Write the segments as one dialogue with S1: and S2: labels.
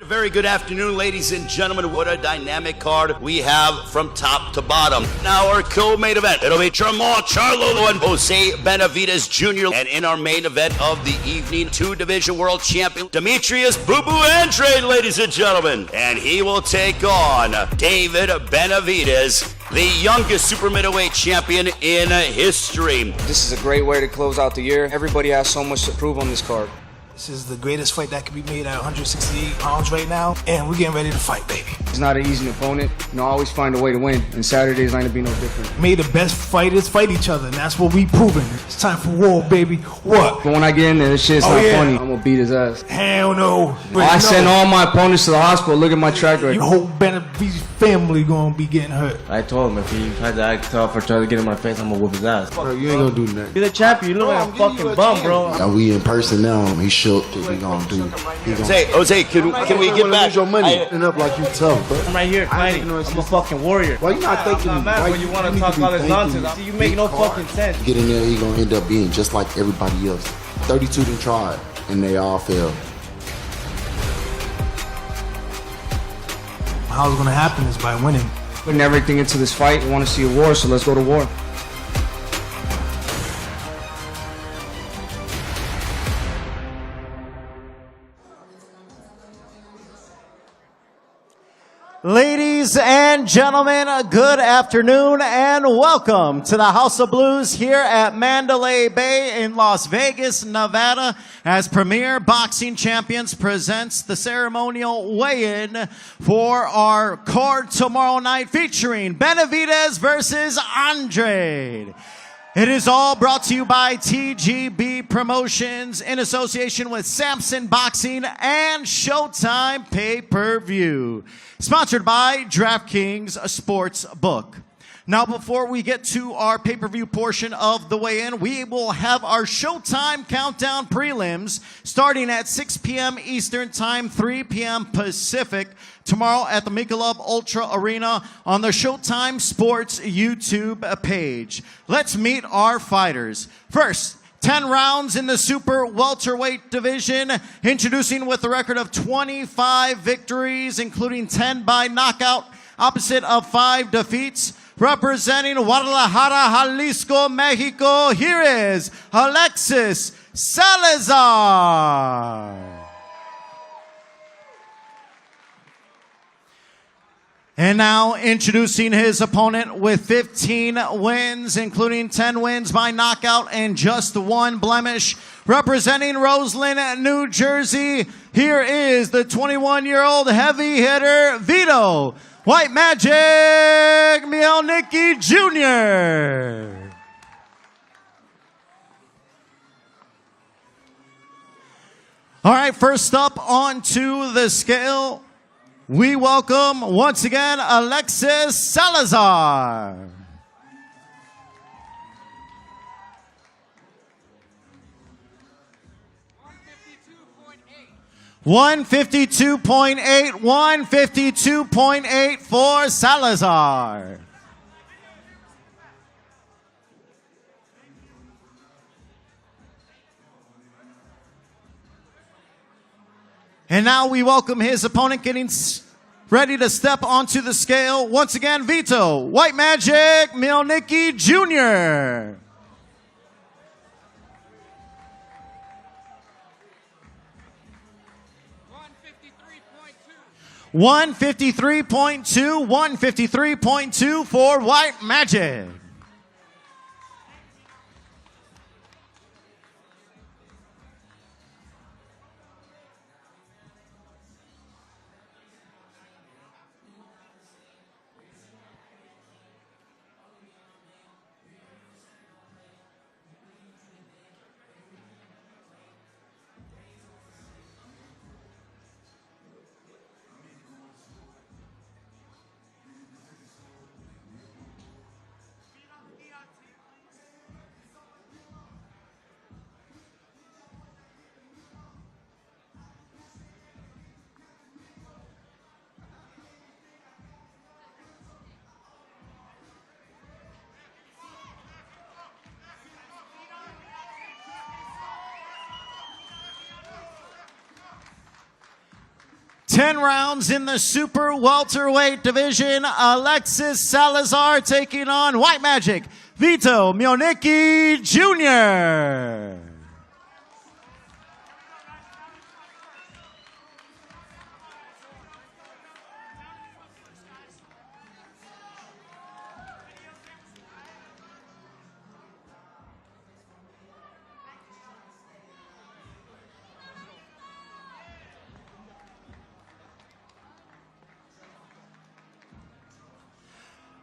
S1: Very good afternoon, ladies and gentlemen. What a dynamic card we have from top to bottom. Now our co-main event, it'll be Jermall, Charlo, and Jose Benavidez Jr. And in our main event of the evening, two-division world champion, Demetrius Andrade, ladies and gentlemen. And he will take on David Benavidez, the youngest super middleweight champion in history.
S2: This is a great way to close out the year. Everybody has so much to prove on this card.
S3: This is the greatest fight that could be made at 168 pounds right now, and we're getting ready to fight, baby.
S2: He's not an easy opponent. I always find a way to win, and Saturday's not gonna be no different.
S3: May the best fighters fight each other, and that's what we proving. It's time for war, baby. What?
S2: But when I get in there, this shit's not funny. I'm gonna beat his ass.
S3: Hell no.
S2: I send all my opponents to the hospital. Look at my track record.
S3: Your whole Benavidez family gonna be getting hurt.
S4: I told him if he tried to act tough or try to get in my face, I'm gonna whoop his ass.
S5: Bro, you ain't gonna do nothing.
S4: You're the champion. You look like a fucking bum, bro.
S5: Now we in person now. He shook. We gonna do.
S1: Jose, can we get back?
S5: Your money. End up like you tough, bro.
S4: I'm right here fighting. I'm a fucking warrior.
S5: Why you not thinking?
S4: I'm not mad when you want to talk all this nonsense. See, you make no fucking sense.
S5: Get in there, he gonna end up being just like everybody else. 32 done tried, and they all failed.
S3: How it's gonna happen is by winning.
S2: Putting everything into this fight. We want to see a war, so let's go to war.
S6: Ladies and gentlemen, good afternoon and welcome to the House of Blues here at Mandalay Bay in Las Vegas, Nevada, as Premier Boxing Champions presents the ceremonial weigh-in for our card tomorrow night featuring Benavidez versus Andrade. It is all brought to you by TGB Promotions in association with Samson Boxing and Showtime Pay-Per-View. Sponsored by DraftKings Sportsbook. Now, before we get to our pay-per-view portion of the weigh-in, we will have our Showtime Countdown prelims starting at 6 p.m. Eastern Time, 3 p.m. Pacific, tomorrow at the Michelob ULTRA Arena on the Showtime Sports YouTube page. Let's meet our fighters. First, 10 rounds in the super welterweight division, introducing with a record of 25 victories, including 10 by knockout, opposite of 5 defeats. Representing Guadalajara, Jalisco, Mexico, here is Alexis Salazar. And now introducing his opponent with 15 wins, including 10 wins by knockout and just 1 blemish. Representing Roseland, New Jersey, here is the 21-year-old heavy hitter, Vito White Magic Mielnicki Jr. All right, first up onto the scale, we welcome once again Alexis Salazar. 152.8, 152.8 for Salazar. And now we welcome his opponent getting ready to step onto the scale. Once again, Vito White Magic Mielnicki Jr. 153.2, 153.2 for White Magic. 10 rounds in the super welterweight division. Alexis Salazar taking on White Magic, Vito Mionicki Jr.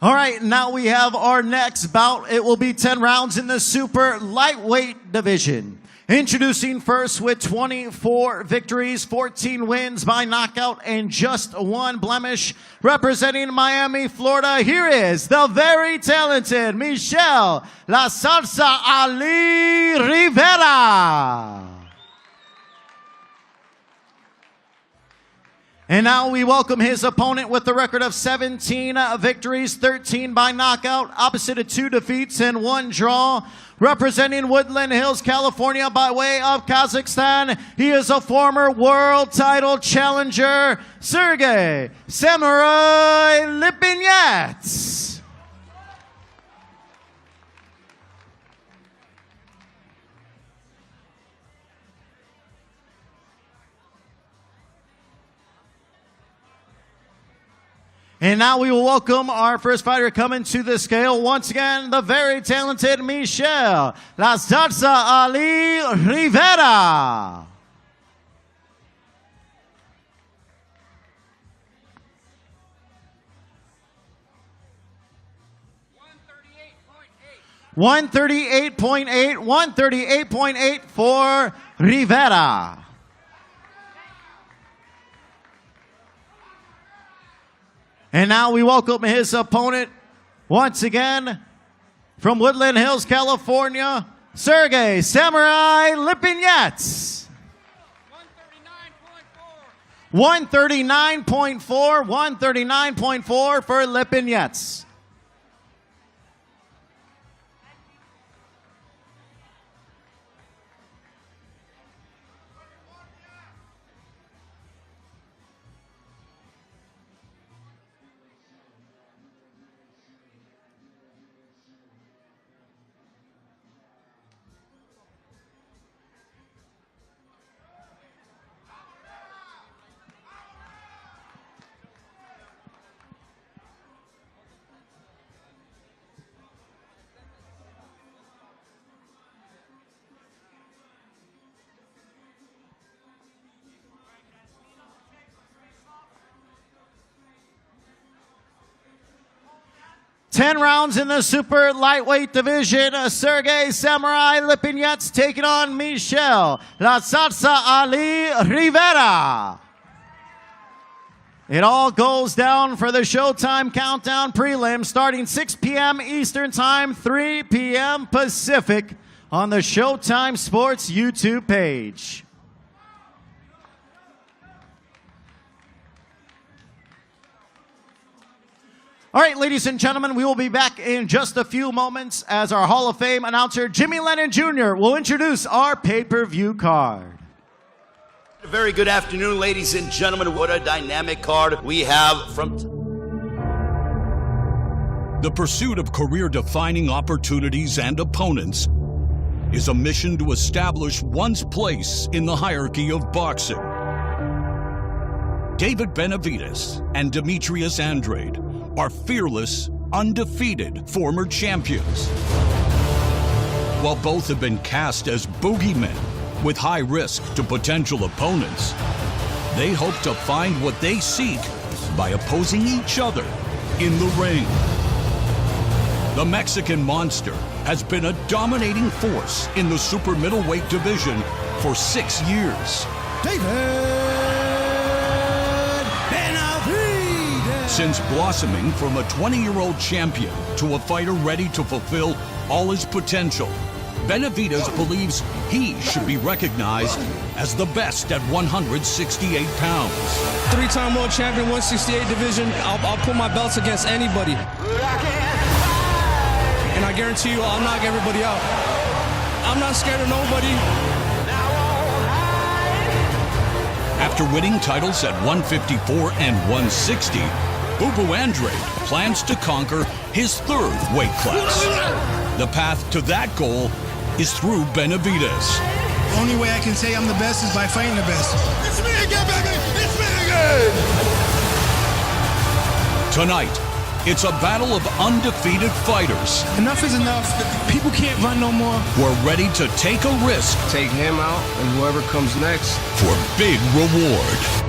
S6: All right, now we have our next bout. It will be 10 rounds in the super lightweight division. Introducing first with 24 victories, 14 wins by knockout, and just one blemish. Representing Miami, Florida, here is the very talented Michel La Salsa Ali Rivera. And now we welcome his opponent with the record of 17 victories, 13 by knockout, opposite of 2 defeats and 1 draw. Representing Woodland Hills, California by way of Kazakhstan, he is a former world title challenger, Sergey Samurai Lipinets. And now we will welcome our first fighter coming to the scale. Once again, the very talented Michel La Salsa Ali Rivera. $138.8 for Rivera. And now we welcome his opponent, once again, from Woodland Hills, California, Sergey Samurai Lipinets. 139.4 for Lipinets. Ten rounds in the super lightweight division. Sergey Samurai Lipinets taking on Michel La Salsa Ali Rivera. It all goes down for the Showtime Countdown Prelim starting 6 p.m. Eastern Time, 3 p.m. Pacific on the Showtime Sports YouTube page. All right, ladies and gentlemen, we will be back in just a few moments as our Hall of Fame announcer, Jimmy Lennon Jr., will introduce our pay-per-view card.
S1: A very good afternoon, ladies and gentlemen. What a dynamic card we have from...
S7: The pursuit of career-defining opportunities and opponents is a mission to establish one's place in the hierarchy of boxing. David Benavidez and Demetrius Andrade are fearless, undefeated former champions. While both have been cast as boogeymen with high risk to potential opponents, they hope to find what they seek by opposing each other in the ring. The Mexican Monster has been a dominating force in the super middleweight division for 6 years.
S8: David Benavidez!
S7: Since blossoming from a 20-year-old champion to a fighter ready to fulfill all his potential, Benavidez believes he should be recognized as the best at 168 pounds.
S8: 3-time world champion, 168 division. I'll put my belts against anybody. And I guarantee you, I'll knock everybody out. I'm not scared of nobody.
S7: After winning titles at 154 and 160, Boo Andrade plans to conquer his third weight class. The path to that goal is through Benavidez.
S3: The only way I can say I'm the best is by fighting the best. It's me again, baby! It's me again!
S7: Tonight, it's a battle of undefeated fighters.
S3: Enough is enough. People can't run no more.
S7: We're ready to take a risk
S4: Take him out, and whoever comes next.
S7: for big reward.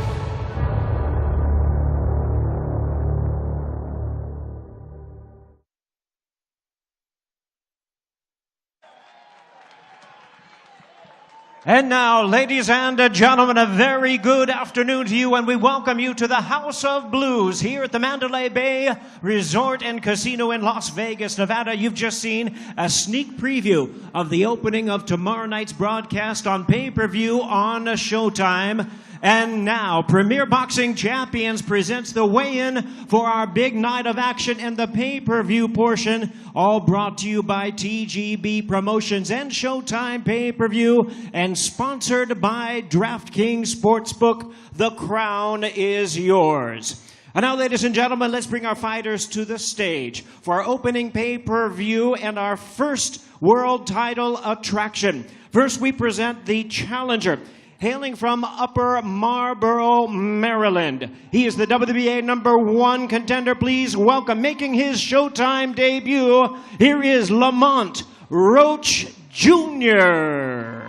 S6: And now, ladies and gentlemen, a very good afternoon to you, and we welcome you to the House of Blues here at the Mandalay Bay Resort and Casino in Las Vegas, Nevada. You've just seen a sneak preview of the opening of tomorrow night's broadcast on pay-per-view on Showtime. And now, Premier Boxing Champions presents the weigh-in for our big night of action and the pay-per-view portion, all brought to you by TGB Promotions and Showtime Pay-Per-View, and sponsored by DraftKings Sportsbook. The crown is yours. And now, ladies and gentlemen, let's bring our fighters to the stage for our opening pay-per-view and our first world title attraction. First, we present the challenger. Hailing from Upper Marlboro, Maryland. He is the WBA #1 contender. Please welcome, making his Showtime debut, here is Lamont Roach Jr.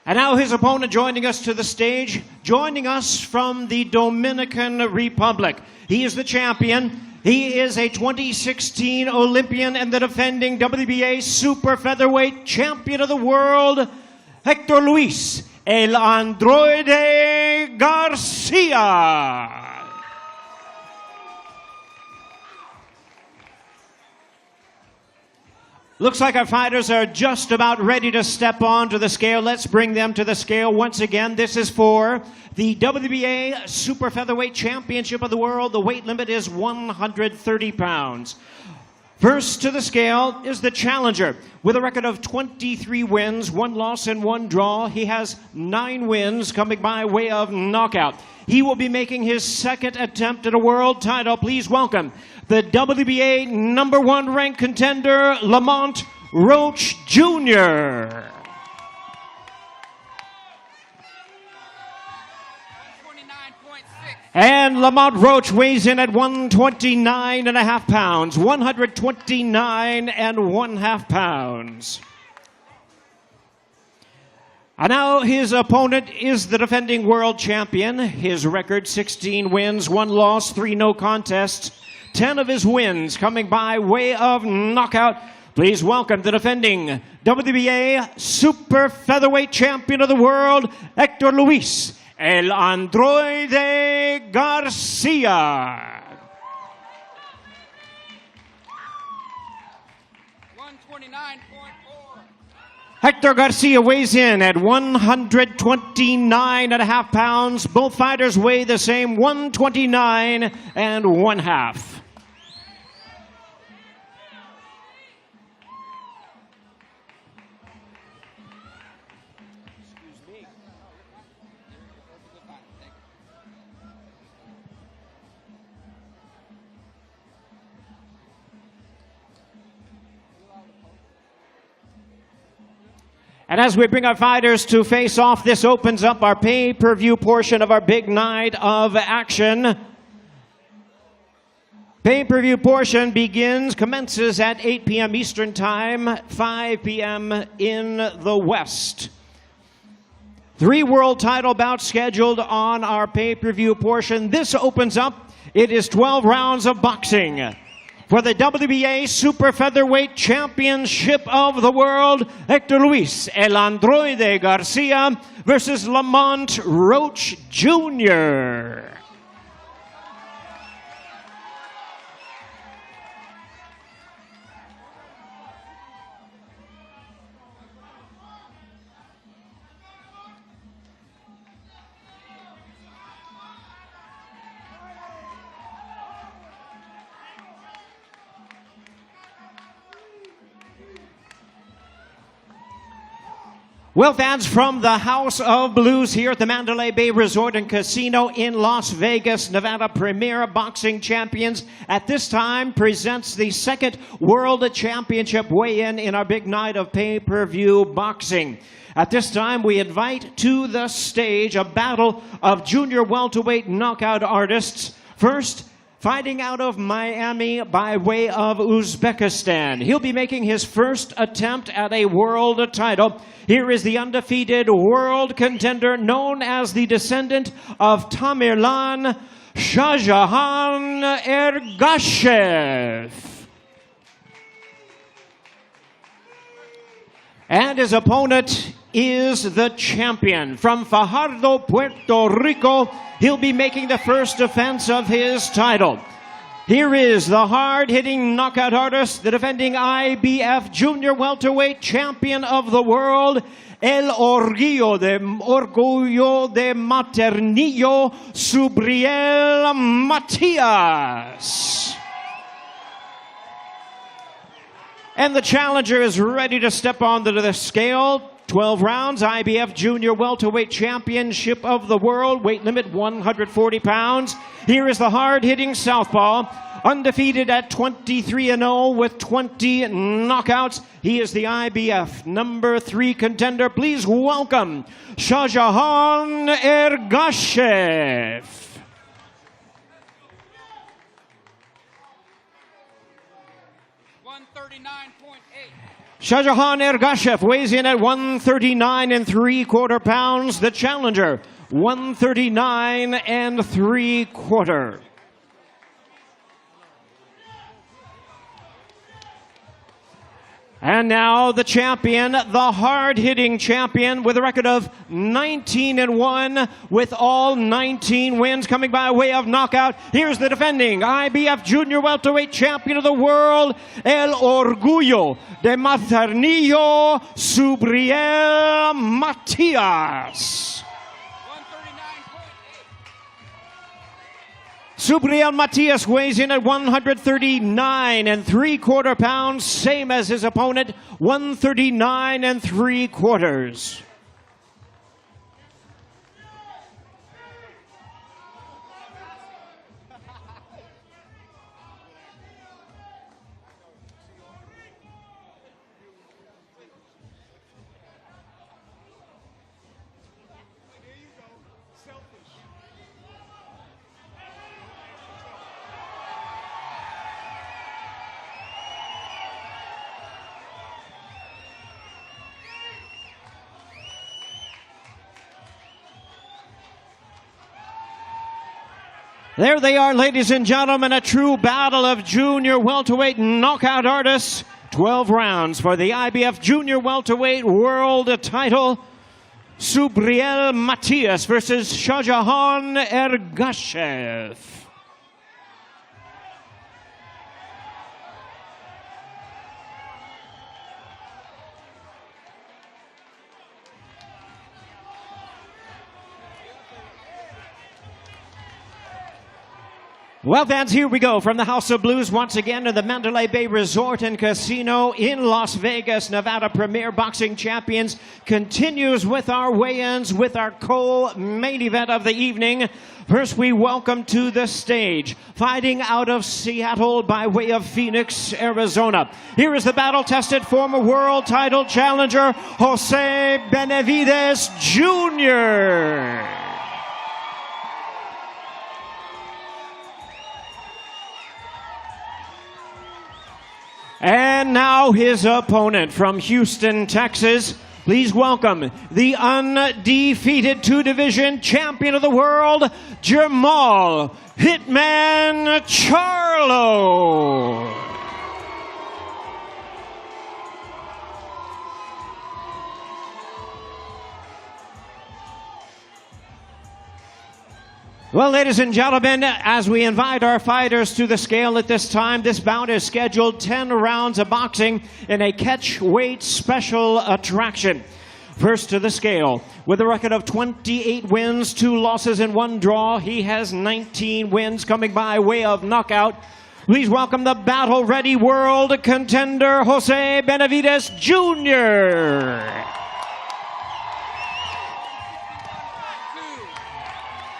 S6: And now his opponent joining us to the stage, joining us from the Dominican Republic. He is the champion. He is a 2016 Olympian and the defending WBA Super Featherweight Champion of the World, Hector Luis El Androide Garcia. Looks like our fighters are just about ready to step onto the scale. Let's bring them to the scale once again. This is for the WBA Super Featherweight Championship of the World. The weight limit is 130 pounds. First to the scale is the challenger with a record of 23 wins, 1 loss and 1 draw. He has 9 wins coming by way of knockout. He will be making his second attempt at a world title. Please welcome the WBA #1 ranked contender, Lamont Roach Jr. And Lamont Roach weighs in at 129.5 pounds. 129.5 pounds. And now his opponent is the defending world champion. His record, 16 wins, 1 loss, 3 no contests. 10 of his wins coming by way of knockout. Please welcome the defending WBA Super Featherweight Champion of the World, Hector Luis El Androide Garcia.
S9: 129.4.
S6: Hector Garcia weighs in at 129.5 pounds. Both fighters weigh the same, 129.5. And as we bring our fighters to face off, this opens up our pay-per-view portion of our big night of action. Pay-per-view portion commences at 8 p.m. Eastern Time, 5 p.m. in the West. 3 world title bouts scheduled on our pay-per-view portion. This opens up, it is 12 rounds of boxing. For the WBA Super Featherweight Championship of the World, Hector Luis El Androide Garcia versus Lamont Roach Jr. Well, fans, from the House of Blues here at the Mandalay Bay Resort and Casino in Las Vegas, Nevada, Premier Boxing Champions at this time presents the second World Championship weigh-in in our big night of pay-per-view boxing. At this time, we invite to the stage a battle of junior welterweight knockout artists. First, fighting out of Miami by way of Uzbekistan. He'll be making his first attempt at a world title. Here is the undefeated world contender known as the descendant of Tamerlan, Shohjahon Ergashev. And his opponent is the champion. From Fajardo, Puerto Rico, he'll be making the first defense of his title. Here is the hard-hitting knockout artist, the defending IBF junior welterweight champion of the world, El Orgullo de Maternillo, Subriel Matias. And the challenger is ready to step onto the scale. 12 rounds, IBF Junior Welterweight Championship of the World, weight limit 140 pounds. Here is the hard-hitting southpaw, undefeated at 23-0 with 20 knockouts. He is the IBF number 3 contender. Please welcome Shohjahon Ergashev. Shohjahon Ergashev weighs in at 139 3/4 pounds. The challenger, 139 3/4. And now the champion, the hard-hitting champion with a record of 19-1 with all 19 wins coming by way of knockout. Here's the defending IBF Junior Welterweight Champion of the World, El Orgullo de Maternillo, Subriel Matias. Subriel Matias weighs in at 139 3/4 pounds, same as his opponent, 139 3/4. There they are, ladies and gentlemen, a true battle of junior welterweight knockout artists. 12 rounds for the IBF Junior Welterweight World title. Subriel Matias versus Shohjahon Ergashev. Well, fans, here we go from the House of Blues once again to the Mandalay Bay Resort and Casino in Las Vegas, Nevada. Premier Boxing Champions continues with our weigh-ins with our co-main event of the evening. First, we welcome to the stage, fighting out of Seattle by way of Phoenix, Arizona. Here is the battle-tested former world title challenger, Jose Benavidez Jr. And now his opponent from Houston, Texas. Please welcome the undefeated 2-division champion of the world, Jermall Hitman Charlo. Well, ladies and gentlemen, as we invite our fighters to the scale at this time, this bout is scheduled 10 rounds of boxing in a catch-weight special attraction. First to the scale, with a record of 28 wins, 2 losses, and 1 draw, he has 19 wins coming by way of knockout. Please welcome the battle-ready world contender, Jose Benavidez Jr.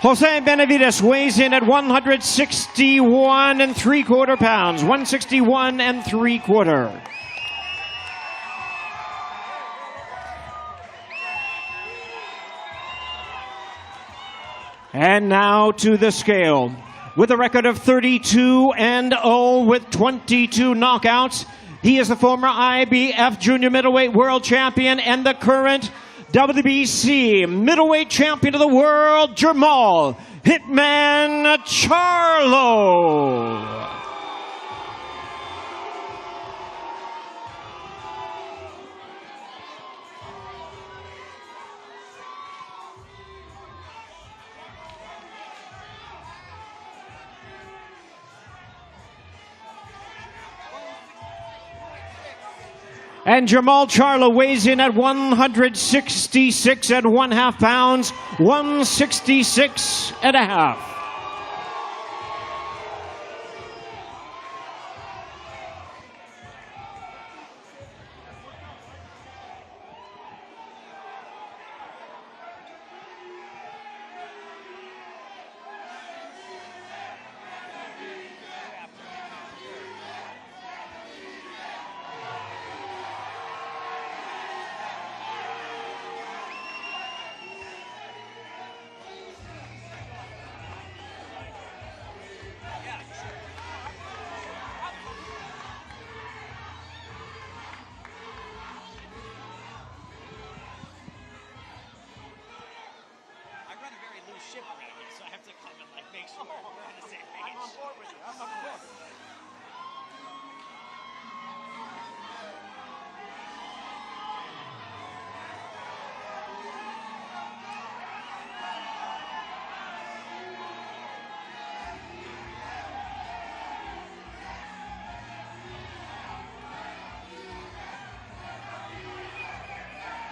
S9: Jose Benavidez weighs in at 161 3/4 pounds. 161 3/4. And now to the scale. With a record of 32-0 with 22 knockouts, he is the former IBF Junior Middleweight World Champion and the current WBC Middleweight Champion of the World, Jermall Hitman Charlo. And Jermall Charlo weighs in at 166 1/2 pounds, 166 1/2.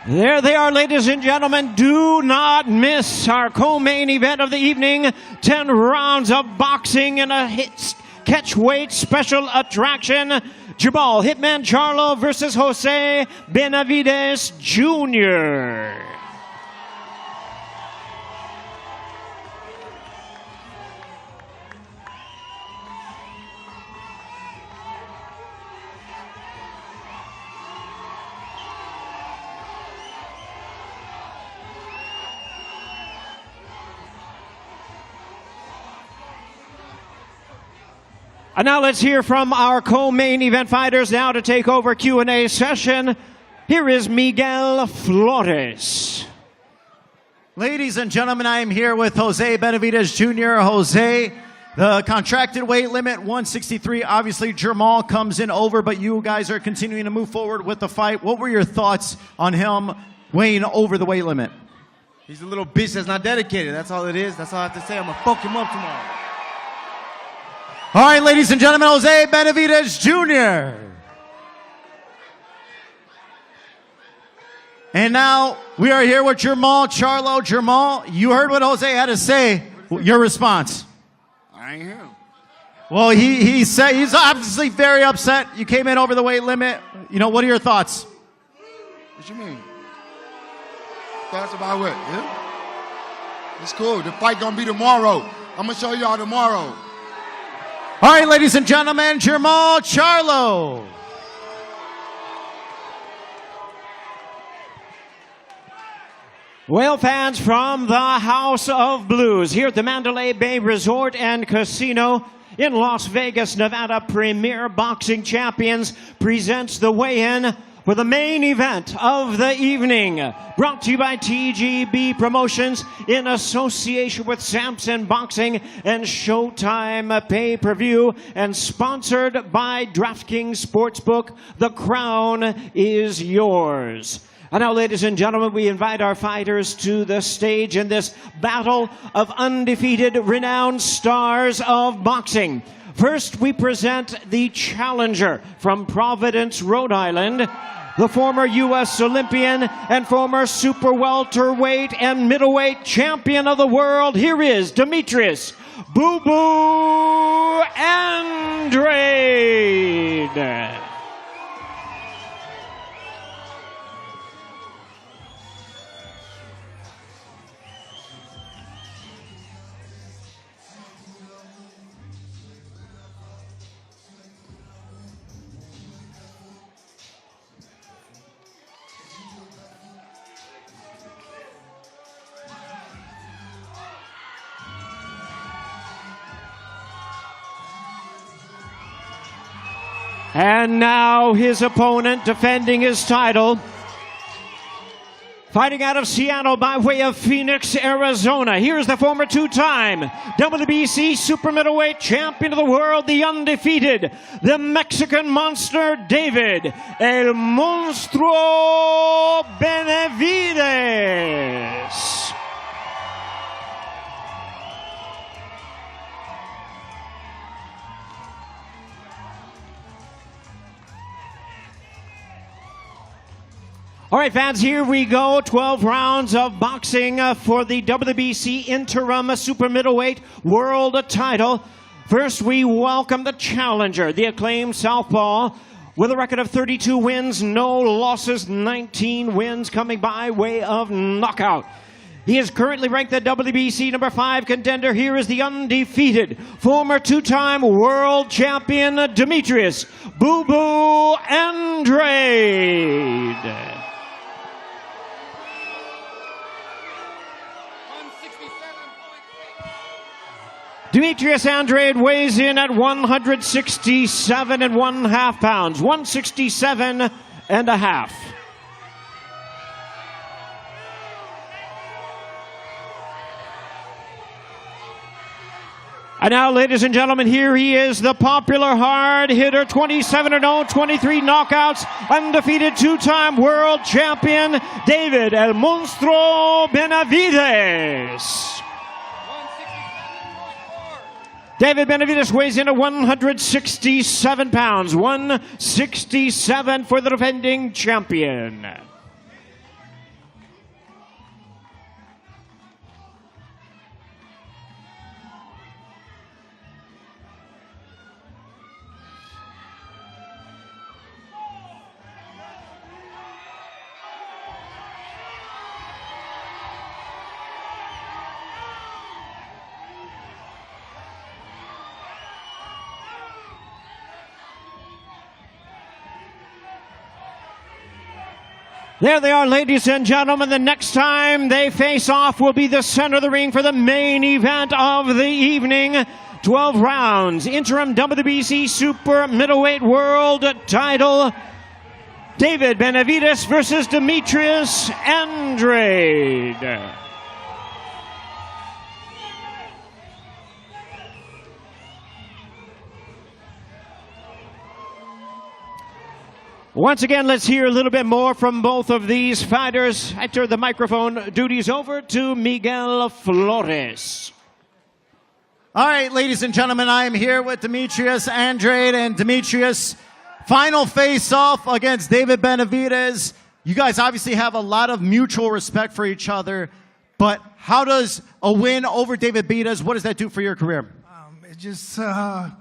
S9: There they are, ladies and gentlemen. Do not miss our co-main event of the evening. 10 rounds of boxing and a catchweight special attraction. Jermall Hitman Charlo versus Jose Benavidez Jr. And now let's hear from our co-main event fighters. Now to take over Q&A session, here is Miguel Flores.
S6: Ladies and gentlemen, I am here with Jose Benavidez Jr. Jose, the contracted weight limit, 163. Obviously, Jermall comes in over, but you guys are continuing to move forward with the fight. What were your thoughts on him weighing over the weight limit?
S4: He's a little bitch that's not dedicated. That's all it is. That's all I have to say. I'm going to fuck him up tomorrow.
S6: All right, ladies and gentlemen, Jose Benavidez Jr. And now we are here with Jermall Charlo. Jermall, you heard what Jose had to say. Your response?
S5: I ain't him.
S6: Well, he said he's obviously very upset. You came in over the weight limit. You know, what are your thoughts?
S5: What you mean? Thoughts about what? Yeah? It's cool. The fight gonna be tomorrow. I'm gonna show y'all tomorrow.
S6: All right, ladies and gentlemen, Jermall Charlo.
S9: Well, fans from the House of Blues here at the Mandalay Bay Resort and Casino in Las Vegas, Nevada, Premier Boxing Champions presents the weigh-in for the main event of the evening. Brought to you by TGB Promotions in association with Samson Boxing and Showtime Pay-Per-View, and sponsored by DraftKings Sportsbook. The crown is yours. And now, ladies and gentlemen, we invite our fighters to the stage in this battle of undefeated, renowned stars of boxing. First, we present the challenger from Providence, Rhode Island, the former U.S. Olympian and former super welterweight and middleweight champion of the world. Here is Demetrius Boo Boo Andrade. And now his opponent defending his title. Fighting out of Seattle by way of Phoenix, Arizona. Here's the former two-time WBC super middleweight champion of the world, the undefeated, the Mexican monster, David El Monstruo Benavidez. All right, fans, here we go. 12 rounds of boxing for the WBC Interim Super Middleweight World title. First, we welcome the challenger, the acclaimed southpaw, with a record of 32 wins, no losses, 19 wins coming by way of knockout. He is currently ranked the WBC number 5 contender. Here is the undefeated former two-time world champion, Demetrius Boo Boo Andrade. Demetrius Andrade weighs in at 167.5 pounds, 167.5. And now, ladies and gentlemen, here he is, the popular hard hitter, 27-0, 23 knockouts, undefeated two-time world champion, David El Monstruo Benavidez. David Benavidez weighs in at 167 pounds, 167 for the defending champion. There they are, ladies and gentlemen. The next time they face off will be the center of the ring for the main event of the evening. 12 rounds, interim WBC Super Middleweight World title. David Benavidez versus Demetrius Andrade. Once again, let's hear a little bit more from both of these fighters. I turn the microphone duties over to Miguel Flores.
S6: All right, ladies and gentlemen, I am here with Demetrius Andrade, and Demetrius, final face-off against David Benavidez. You guys obviously have a lot of mutual respect for each other, but how does a win over David Benavidez, what does that do for your career?
S3: It just, and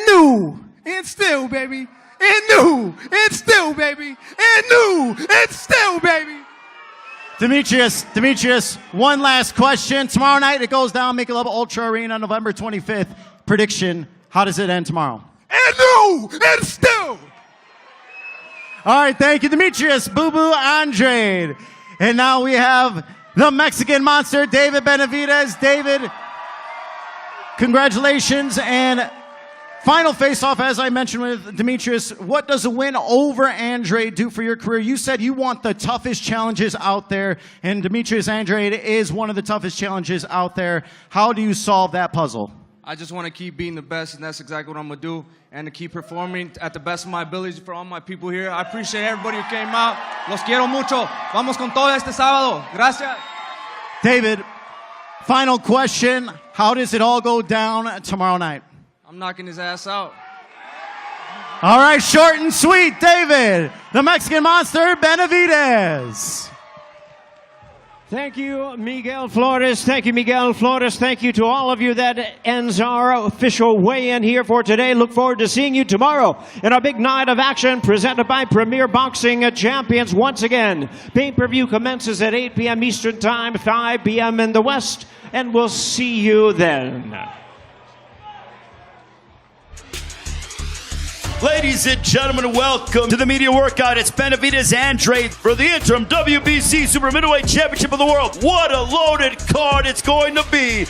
S3: new, and still, baby. And new, and still, baby. And new, and still, baby.
S6: Demetrius, one last question. Tomorrow night it goes down, Michelob ULTRA Arena, November 25th. Prediction, how does it end tomorrow?
S3: And new, and still.
S6: All right, thank you, Demetrius Boo Boo Andrade. And now we have the Mexican monster, David Benavidez. David, congratulations, and final face-off, as I mentioned with Demetrius, what does a win over Andrade do for your career? You said you want the toughest challenges out there, and Demetrius Andrade is one of the toughest challenges out there. How do you solve that puzzle?
S2: I just want to keep being the best, and that's exactly what I'm going to do, and to keep performing at the best of my abilities for all my people here. I appreciate everybody who came out. Los quiero mucho. Vamos con todo este sábado. Gracias.
S6: David, final question. How does it all go down tomorrow night?
S2: I'm knocking his ass out.
S6: All right, short and sweet, David, the Mexican monster, Benavidez.
S9: Thank you, Miguel Flores. Thank you, Miguel Flores. Thank you to all of you. That ends our official weigh-in here for today. Look forward to seeing you tomorrow in our big night of action presented by Premier Boxing Champions. Once again, pay-per-view commences at 8 p.m. Eastern Time, 5 p.m. in the West, and we'll see you then.
S1: Ladies and gentlemen, welcome to the media workout. It's Benavidez Andrade for the interim WBC Super Middleweight Championship of the World. What a loaded card it's going to be.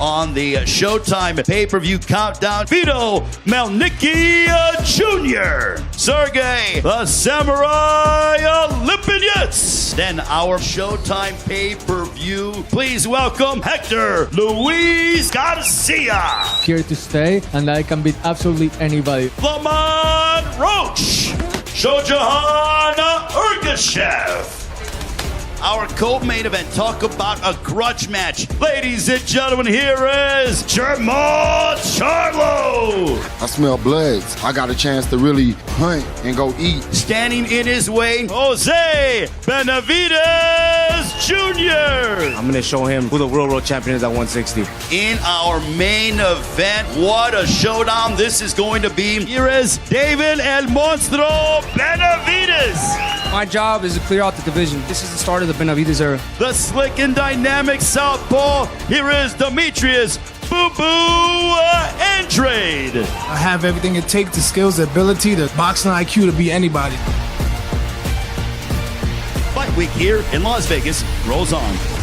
S1: on the Showtime pay-per-view countdown, Vito Melnicki Jr., Sergey the Samurai Lipinets. Then our Showtime pay-per-view, please welcome Hector Luis Garcia.
S2: Here to stay, and I can beat absolutely anybody.
S1: Lamont Roach, Shohjahon Ergashev. Our co-main event, talk about a grudge match. Ladies and gentlemen, here is Jermall Charlo.
S5: I smell bloods. I got a chance to really hunt and go eat.
S1: Standing in his way, Jose Benavidez Jr.
S4: I'm gonna show him who the world champion is at 160.
S1: In our main event, what a showdown this is going to be. Here is David El Monstruo Benavidez.
S2: My job is to clear out the division. This is the start of the Benavidez era.
S1: The slick and dynamic southpaw. Here is Demetrius Andrade.
S3: I have everything it takes, the skills, the ability, the boxing IQ to beat anybody.
S1: Fight week here in Las Vegas rolls on.